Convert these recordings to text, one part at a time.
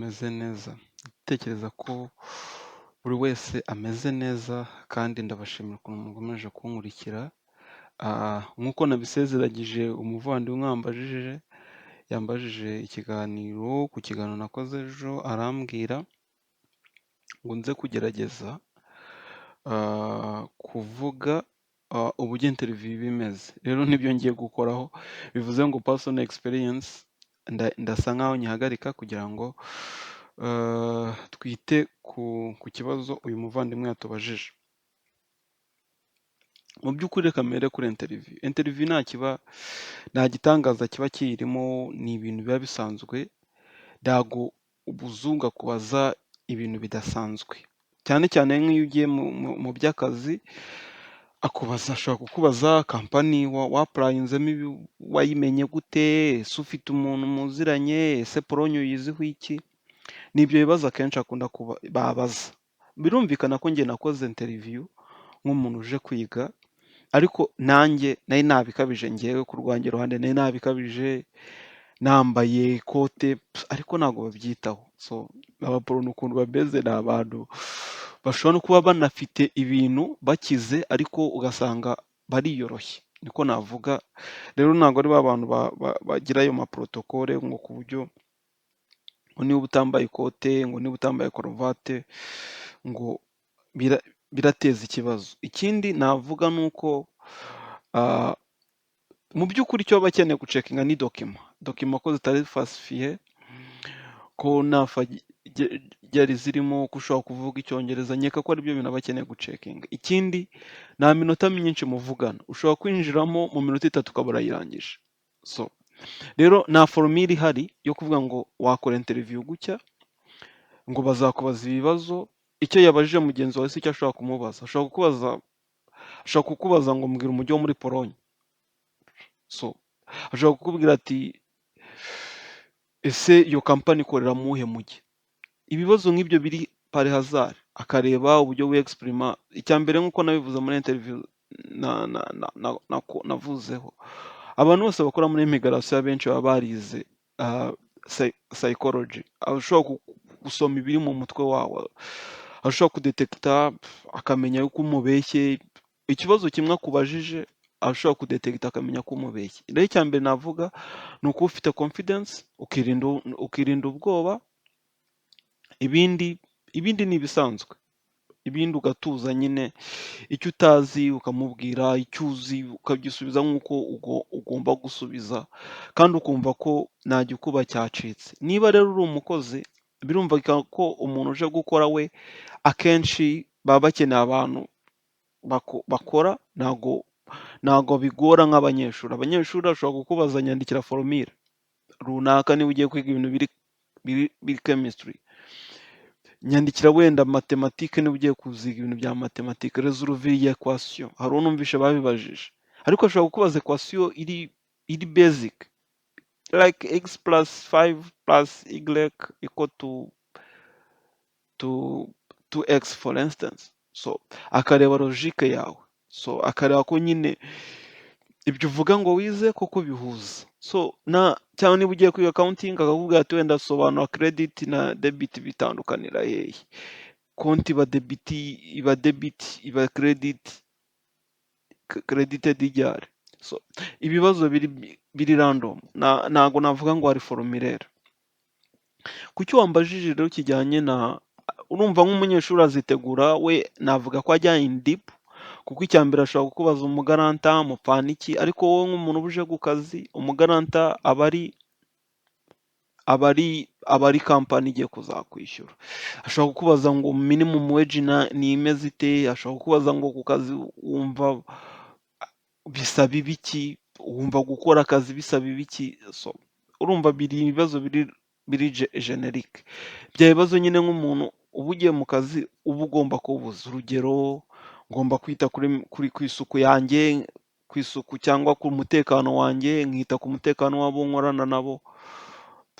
meze neza. Ndatekereza ko buri wese ameze neza kandi ndabashimira ukuntu mukomeje kunkurikira. Nk'uko nabisezeranyije umuvandimwe yambajije ikiganiro ku kiganiro nakoze ejo, arambwira ngo nze kugerageza kuvuga uburyo interview iba imeze. Rero nibyo ngiye gukoraho, bivuze ngo personal experience ndasa nkaho nyihagarika kugira ngo twite ku kibazo uyu muvandimwe yatubajije. Mu by'ukuri reka mpere kuri interview. Interview nta gitangaza kiba kiyirimo, ni ibintu biba bisanzwe, ntago umuzungu akubaza ibintu bidasanzwe, cyane cyane nk'iyo ugiye mu by'akazi, ashobora kukubaza kampani wapurayinzemo, wayimenye gute, ese ufite umuntu muziranye, ese poronyo uyiziho iki. Ni ibyo bibazo akenshi akunda babaza. Birumvikana ko njye nakoze interview nk'umuntu uje kwiga, ariko nanjye nari nabikabije, ngewe ku rwanjye ruhande nari nabikabije, nambaye ikote ariko ntabwo babyitaho. So abaporo ukuntu bameze, ni abantu bashobora no kuba banafite ibintu bakize ariko ugasanga bariyoroshye, niko navuga. Rero ntabwo ari ba bantu bagira ayo maprotokole ngo ku buryo ngo niba utambaye ikote, ngo niba utambaye karuvate ngo birateza ikibazo. Ikindi navuga ni uko mu by'ukuri icyo baba bakeneye gucekinga ni dokima ko zitari falsifiye, ko nta fageri zirimo, ko ushobora kuvuga icyongereza. Nkeka ko aribyo bintu aba akeneye gucekinga. Ikindi, nta minota myinshi muvugana, ushobora kwinjiramo mu minota 3 ukaba urayirangije. So rero nta forumire ihari yo kuvuga ngo wakora interview gutya, ngo bazakubaza ibibazo, icyo yabajije mugenzi wawe si icyo ashobora kumubaza. Ashobora kukubaza ngo mbwira umujyi wo muri Polonye. So ashobora kukubwira ati ese iyo kampani ikorera mu uwuhe mujyi. Ibibazo nk'ibyo biri pari hazari, akareba uburyo wexprima. Icya mbere nk'uko nabivuze muri interview navuzeho, abantu bose bakora muri immigration abenshi baba barize psychology. Ashobora gusoma ibiri mu mutwe wawe, ashobora kudetekita, akamenya yuko umubeshye. Ikibazo kimwe akubajije ashobora kudetekita akamenya ko umubeshye. Rero icya mbere navuga ni uko ufite confidence, ukirinda ubwoba. Ibindi ni ibisanzwe, ibindi ugatuza nyine. Icyo utazi ukamubwira, icyo uzi ukabyisubiza nk'uko ugomba gusubiza, kandi ukumva ko nta gikuba cyacitse. Niba rero uri umukozi, birumvikana ko umuntu uje gukora we akenshi baba bakeneye abantu bakora, ntago bigora nk'abanyeshuri. Abanyeshuri bashobora kukubaza nyandikira forumire runaka niba ugiye kwiga ibintu biri chemistry, nyandikira wenda matematike niba ugiye kuziga ibintu bya matematike, resolve iyi equation. Hari unumvishe babibajije, ariko ashobora kukubaza equation iri basic, like x plus 5 plus y equal to 2x for instance. So akareba logique yawe, so akareba ko nyine ibyo uvuga ngo wize koko bihuza. So cyangwa niba ugiye kwiga accounting akakubwira ati wenda sobanura credit na debit bitandukanira hehe. Konti iba debit iba credited ijyari. So ibibazo biri random, ntago navuga ngo hari formulaire. Kucyo wambajije rero kijyanye na, urumva nk'umunyeshuri azitegura we, navuga ko ajya in deep, kuko icya mbere ashobora kukubaza umugaranta mupfana iki. Ariko wowe nk'umuntu uje ku kazi, umugaranta aba ari kampani igiye kuzakwishyura. Ashobora kukubaza ngo minimum wage ni imeze ite. Ashobora kukubaza ngo ku kazi wumva bisaba ibiki, wumva gukora akazi bisaba ibiki. So urumva ibibazo biri generic. Bya bibazo nyine nk'umuntu uba ugiye mu kazi uba ugomba kubuza. Urugero, ngomba kwita ku isuku yanjye, ku isuku cyangwa ku mutekano wanjye, nkita ku mutekano w'abo nkorana nabo.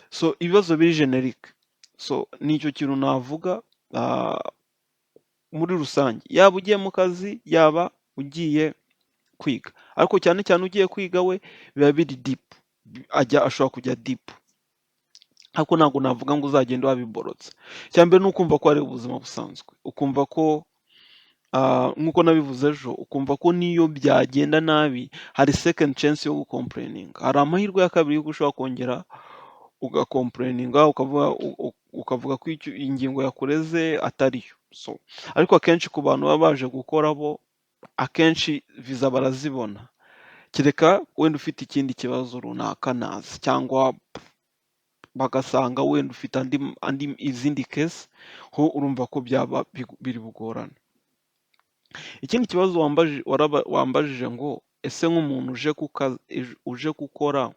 So ibibazo biri generic. So nicyo kintu navuga muri rusange, yaba ugiye mu kazi yaba ugiye kwiga. Ariko cyane cyane ugiye kwiga we biba biri deep, ashobora kujya deep. ariko ntabwo navuga ngo uzagende wabiborotse. Icya mbere ni ukumva ko ari ubuzima busanzwe, ukumva ko nk'uko nabivuze ejo, ukumva ko n'iyo byagenda nabi hari second chance yo gukompureyininga, hari amahirwe ya kabiri y'uko ushobora kongera ugakompureyininga, ukavuga ko ingingo yakureze atari yo. So ariko akenshi ku bantu baba baje gukora bo, akenshi viza barazibona, kereka wenda ufite ikindi kibazo runaka ntazi, cyangwa bagasanga wenda ufite izindi kesi, ho urumva ko byaba biri bugorane. Ikindi kibazo wambajije ngo ese nk'umuntu uje gukora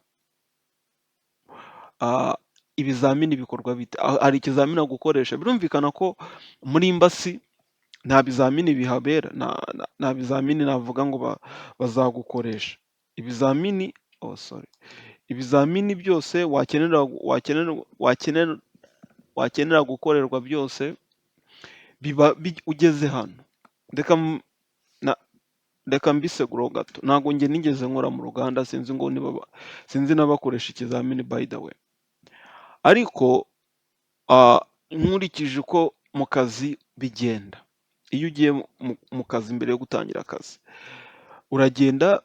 ibizamini bikorwa bite? Hari ikizamini gukoresha, birumvikana ko muri imbasi nta bizamini bihabera, nta bizamini navuga ngo bazagukoresha. Ibizamini byose wakenera gukorerwa byose biba ugeze hano. Reka mbiseguraho gato, ntabwo njye nigeze nkora mu ruganda, sinzi n'abakoresha ikizamini by the way, ariko nkurikije uko mu kazi bigenda, iyo ugiye mu kazi mbere yo gutangira akazi, uragenda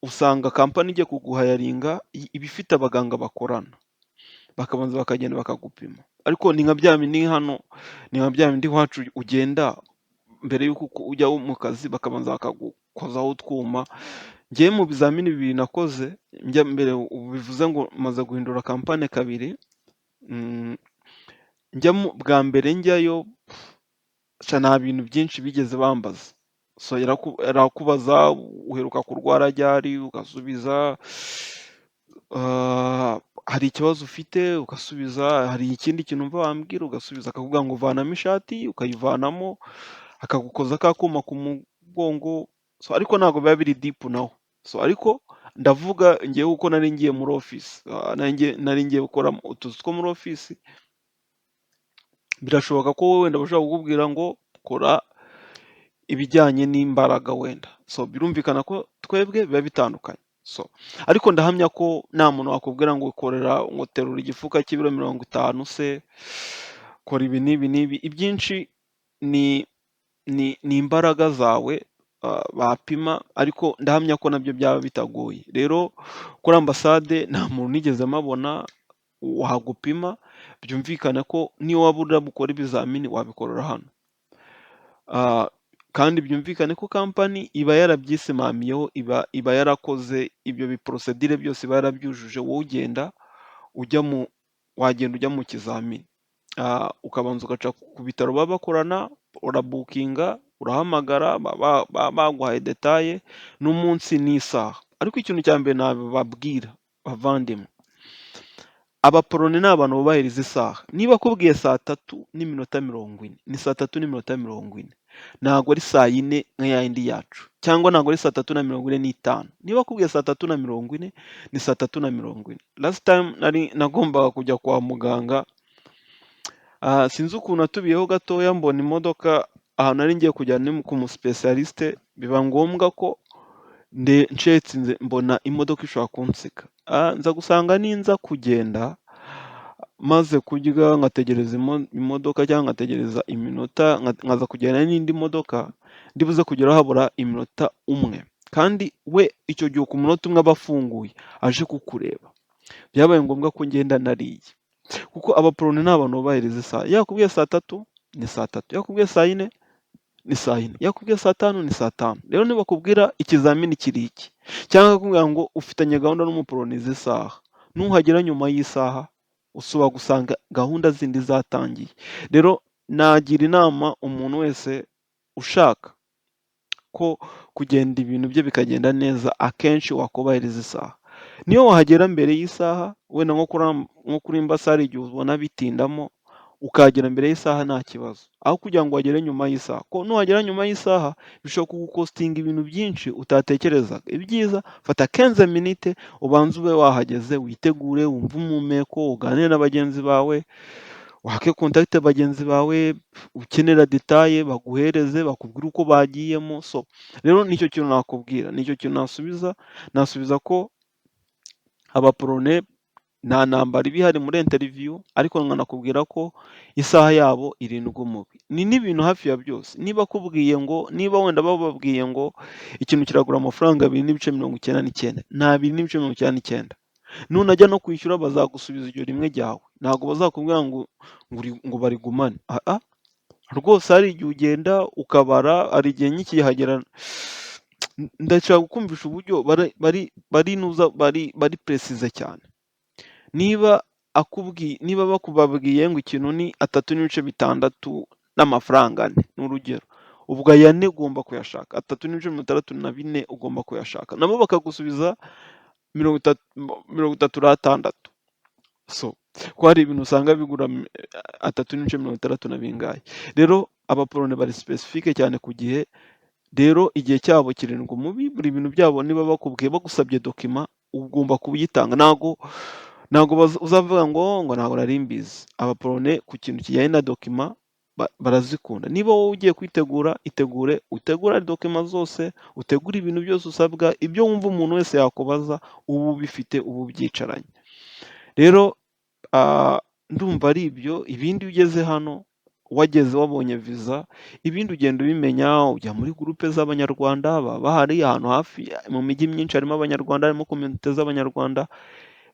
usanga kampani igiye kuguhayaringa iba ifite abaganga bakorana, bakabanza bakagenda bakagupima, ariko ni nka bya bindi hano, ni nka bya bindi iwacu ugenda mbere y'uko ujya mu kazi bakabanza bakagukozaho utwuma. Njyewe mu bizamini bibiri nakoze njya mbere, bivuze ngo maze guhindura kampani kabiri, bwa mbere njyayo nta bintu byinshi bigeze bambaza. So yarakubaza uheruka kurwara ryari, ugasubiza, hari ikibazo ufite ugasubiza, hari ikindi kintu umva wambwira ugasubiza, akavuga ngo vanamo ishati, ukayivanamo, akagukoza ka kuma ku mugongo. So ariko ntabwo biba biri dipu naho. So ariko ndavuga ngewe uko nari ngiye muri ofisi, nari ngiye gukora utuzi two muri ofisi, birashoboka ko wenda bashobora kukubwira ngo kora ibijyanye n'imbaraga wenda. So birumvikana ko twebwe biba bitandukanye. So ariko ndahamya ko nta muntu wakubwira ngo ngo terura igifuka cy'ibiro 50 se, kora ibi n'ibi n'ibi. Ibyinshi ni imbaraga zawe bapima, ariko ndahamya ko nabyo byaba bitagoye. Rero kuri ambasade nta muntu nigeze mabona wagupima, byumvikana ko niyo waba urabukora ibizamini wabikorera hano, kandi byumvikane ko kampani iba yarabyisimamiyeho, iba yarakoze ibyo biporosedire byose, iba yarabyujuje. Wowe wagenda ujya mu kizamini, ukabanza ugaca ku bitaro baba bakorana, urabukinga, urahamagara, baguhaye detaye n'umunsi n'isaha. Ariko ikintu cya mbere nababwira bavandimwe, abaporone ni abantu bubahiriza isaha. Niba akubwiye 3:40, ni 3:40, ntabwo ari 4 nka yindi yacu, cyangwa ntabwo ari 3:45. Niba akubwiye 3:40, ni 3:40. Last time nagombaga kujya kwa muganga, sinzi ukuntu natubiyeho gatoya, mbona imodoka ahantu nari ngiye kujya ku musipesialiste, biba ngombwa ko ncetse mbona imodoka ishobora kunsika. Nza gusanga ninza kugenda maze kurya ngategereza imodoka, cyangwa ngategereza iminota, nkaza kugenda n'indi modoka, ndibuze kugeraho habura iminota umwe, kandi we icyo gihe ku munota umwe aba afunguye aje kukureba. Byabaye ngombwa ko ngenda nariye, kuko abaporone ni abantu bubahiriza isaha. Yakubwiye 3:00 ni 3:00, yakubwiye 4:00 ni 4:00, yakubwiye 5:00 ni 5:00. Rero nibakubwira ikizamini kiri iki, cyangwa akakubwira ngo ufitanye gahunda n'umuporone izi saha, nuhagera nyuma y'isaha ushobora gusanga gahunda zindi zatangiye. Rero nagira inama umuntu wese ushaka ko kugenda ibintu bye bikagenda neza, akenshi wakubahiriza isaha. Niyo wahagera mbere y'isaha, wenda nko kuri ambasade igihe ubona bitindamo, ukahagera mbere y'isaha nta kibazo, aho kugira ngo wagere nyuma y'isaha, ko nuhagera nyuma y'isaha bishobora kugukostinga ibintu byinshi utatekerezaga. Ibyiza fata 15 minutes, ubanze ube wahageze, witegure, wumve umumeko, uganire na bagenzi bawe, wake kontakite bagenzi bawe, ukenera detaye baguhereze, bakubwire uko bagiyemo. So rero nicyo kintu nakubwira, nicyo kintu nasubiza ko abaporone nta ntambara iba ihari muri interview, ariko nkanakubwira ko isaha yabo irindwa umubi. Ni n'ibintu hafi ya byose. Niba wenda bababwiye ngo ikintu kiragura amafaranga 2,99, ni 2,99. Nunajya no kwishyura bazagusubiza iryo rimwe ryawe. Ntabwo bazakubwira ngo barigumane. Rwose hari igihe ugenda ukabara, hari igihe nkikihagera ndashaka kukumvisha uburyo bari precise cyane. Niba bakubabwiye ngo ikintu ni 3,6 n'amafaranga 4, ni urugero, ubwo aya 4 ugomba kuyashaka, 3,64 ugomba kuyashaka, nabo bakagusubiza 36. So ko hari ibintu usanga bigura 3,60 na bingahe. Rero abapolone bari specifique cyane ku gihe. Rero igihe cyabo kirindwa umubi, buri bintu byabo niba bakubwiye bagusabye dokima ugomba kubuyitanga. Ntabwo uzavuga ngo ntabwo nari mbizi. Abapolone ku kintu kijyanye na dokima barazikunda. Niba wowe ugiye kwitegura, utegure dokima zose, utegure ibintu byose usabwa, ibyo wumva umuntu wese yakubaza ubu bifite, ubu byicaranye. Rero ndumva ari ibyo. Ibindi ugeze hano wageze wabonye visa, ibindi ugenda ubimenya, ujya muri gurupe z'abanyarwanda baba bahari ahantu hafi mu mijyi myinshi, harimo abanyarwanda, harimo community z'abanyarwanda,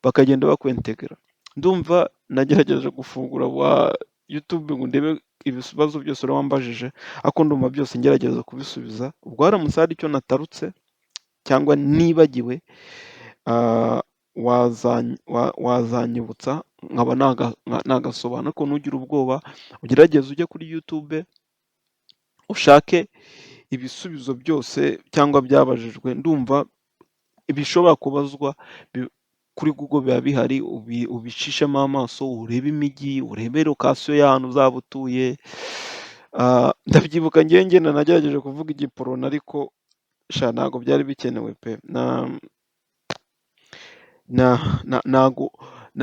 bakagenda bakwentegera. Ndumva nagerageje gufungura YouTube ngo ndebe ibibazo byose wambajije, ariko ndumva byose ngerageza kubisubiza. Ubwo haramutse hari icyo natarutse cyangwa nibagiwe, wazanyibutsa nkaba nagasobanura. Ariko ntugire ubwoba, ugerageze ujye kuri YouTube ushake ibisubizo byose cyangwa byabajijwe. Ndumva ibishobora kubazwa kuri Google biba bihari, ubicishemo amaso, urebe imijyi, urebe lokasiyo y'ahantu uzaba utuye. Ndabyibuka ngenda nagerageje kuvuga igipolone, ariko ntabwo byari bikenewe pe.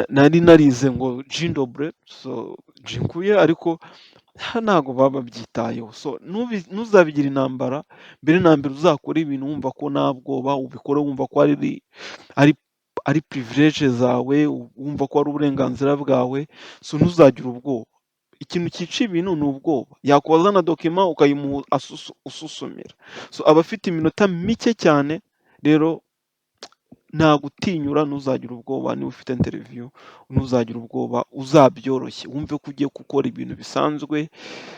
Nari narize ngo Jean Dobre, so jinkuye, ariko ntabwo baba babyitayeho. So ntuzabigire intambara. Mbere na mbere uzakora ibintu wumva ko nta bwoba, ubikore wumva ko ari privilege zawe, wumva ko ari uburenganzira bwawe. So ntuzagire ubwoba. Ikintu cyica ibintu ni ubwoba. Yakubaza na dokima ukayimuha ususumira. So aba afite iminota mike cyane. Rero nta gutinyura, ntuzagire ubwoba. Niba ufite interview ntuzagire ubwoba, uzabyoroshye, wumve ko ugiye gukora ibintu bisanzwe.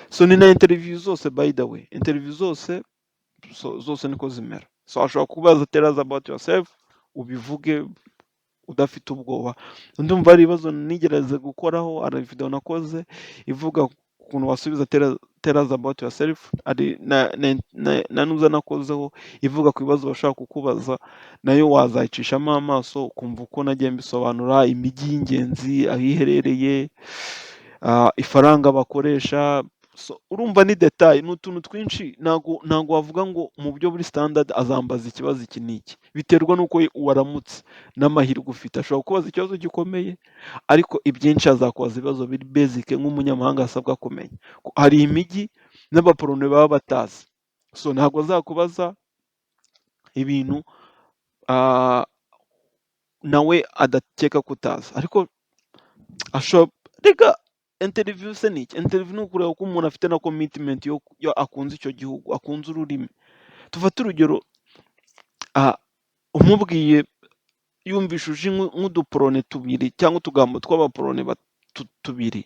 So ni na interview zose, by the way, interview zose niko zimera. So ashobora kubaza tell us about yourself, ubivuge udafite ubwoba. Ndumva ari ibibazo nigerageze gukoraho, hari video nakoze ivuga ukuntu wasubiza tell us about yourself, ari nuza nakozeho ivuga ku bibazo bashaka kukubaza, nayo wazayicishamo amaso ukumva uko nagiye mbisobanura, imijyi y'ingenzi, aho iherereye, ifaranga bakoresha. So urumva ni detail, ni utuntu twinshi. Ntabwo wavuga ngo mu buryo buri standard azambaza ikibazo iki n'iki. Biterwa n'uko waramutse n'amahirwe ufite. Ashobora kubaza ikibazo gikomeye, ariko ibyinshi azakubaza ibibazo biri basic nk'umunyamahanga asabwa kumenya. Hari imijyi n'abapolone baba batazi, so ntabwo azakubaza ibintu nawe adakeka ko utazi. Ariko rega interview se ni iki? Interview ni ukureba ko umuntu afite na commitment yo akunze icyo gihugu, akunze ururimi. Tufate urugero, umubwiye yumvishije nk'udupolone tubiri cyangwa utugambo tw'abapolone tubiri,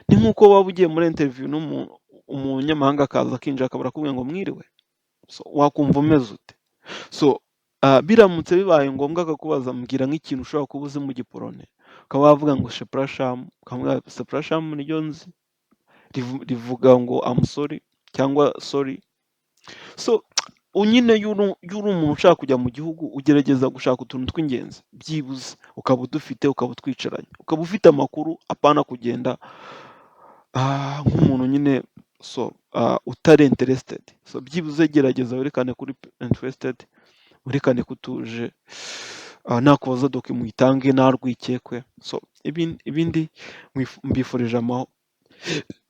ni nk'uko waba ugiye muri interview umunyamahanga akaza akinjira akabura akubwira ngo mwiriwe. So wakumva umeze ute? So biramutse bibaye ngombwa akakubaza, mbwira nk'ikintu ushobora kuba uzi mu gipolone, ukaba wavuga ngo sheprasham, ukamubwira sheprasham niryo nzi, rivuga ngo I'm sorry cyangwa sorry. So nyine iyo uri umuntu ushaka kujya mu gihugu, ugerageza gushaka utuntu tw'ingenzi byibuze, ukaba udufite, ukaba utwicaranye, ukaba ufite amakuru, apana kugenda nk'umuntu nyine utari interested. So byibuze gerageza werekane kuri interested, werekane ko utuje, nakubaza dokima uyitange nta rwikekwe. So ibindi mbifurije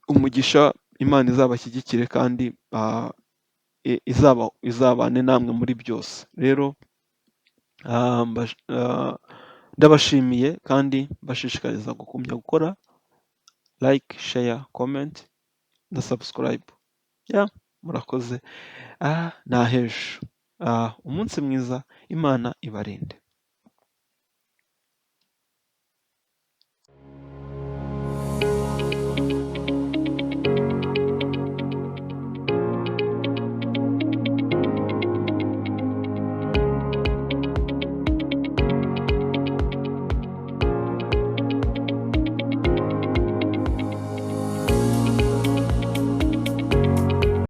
umugisha, Imana izabashyigikire kandi izabane namwe muri byose. Rero Ndabashimiye kandi mbashishikariza gukomeza gukora like, share, comment na subscribe. Murakoze. Ni ahejo. Umunsi mwiza, Imana ibarinde.